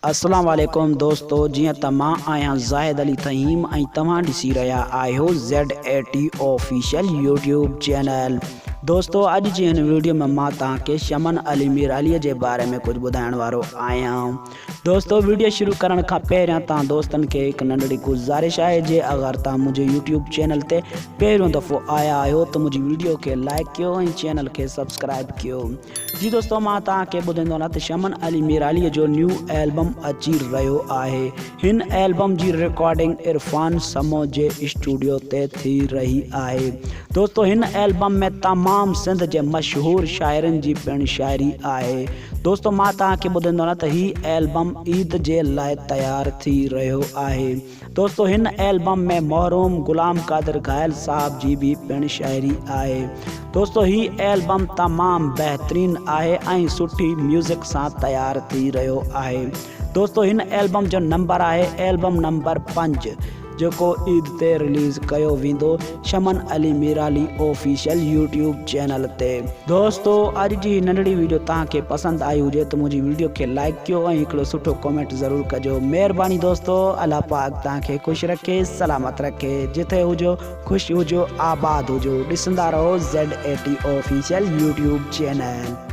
अस्सलाम वालेकुम दोस्तों, जी तमां आया ज़ाहिद अली तहीम ऐं तव्हां ॾिसी रहिया आहियो Z80 ऑफिशियल यूट्यूब चैनल। दोस्तों अॼु जी हिन वीडियो में मां तव्हांखे शमन अली मीरालीअ जे बारे में कुछ ॿुधाइण वारो आहियां। दोस्तों वीडियो शुरू करण खां पहिरियां तव्हां दोस्तनि खे हिकु नंढड़ी गुज़ारिश आहे जे अगरि तव्हां मुंहिंजे यूट्यूब चैनल ते पहिरियों दफ़ो आया आहियो त मुंहिंजी वीडियो खे लाइक कयो ऐं चैनल खे सब्सक्राइब कयो। जी दोस्तों, मां तव्हांखे ॿुधाईंदो न त शमन अली मीरालीअ जो न्यू एल्बम अची रहियो आहे। हिन एल्बम जी रिकॉर्डिंग इरफान समो जे स्टूडियो ते थी रही आहे। दोस्तों हिन एल्बम में तमाम सिंध जे मशहूर शाइरनि जी पिण शाइरी आहे। दोस्तों मां तव्हांखे ॿुधाईंदो न त ही एल्बम ईद जे लाइ तैयार थी रहियो आहे। दोस्तों हिन एल्बम में महरूम गुलाम कादिर घायल साहब जी भी पिण शाइरी आहे। दोस्तों ही एल्बम तमाम बेहतरीन आहे ऐं सुठी म्यूज़िक सां तैयार थी रहियो आहे। दोस्तों हिन एल्बम जो नंबर आहे एल्बम नंबर 5 जेको ईद ते रिलीज़ कयो वेंदो शमन Ali Mirali official YouTube channel ते। दोस्तों अॼु जी नंढड़ी वीडियो तव्हांखे पसंदि आई हुजे त मुंहिंजी वीडियो खे लाइक कयो ऐं हिकिड़ो सुठो कमेंट ज़रूरु कजो। महिरबानी दोस्तों, अल्लाह पाक तव्हांखे ख़ुशि रखे, सलामत रखे। जिथे हुजो ख़ुशि हुजो, आबाद हुजो। ॾिसंदा रहो Z80 ऑफिशियल यूट्यूब चैनल।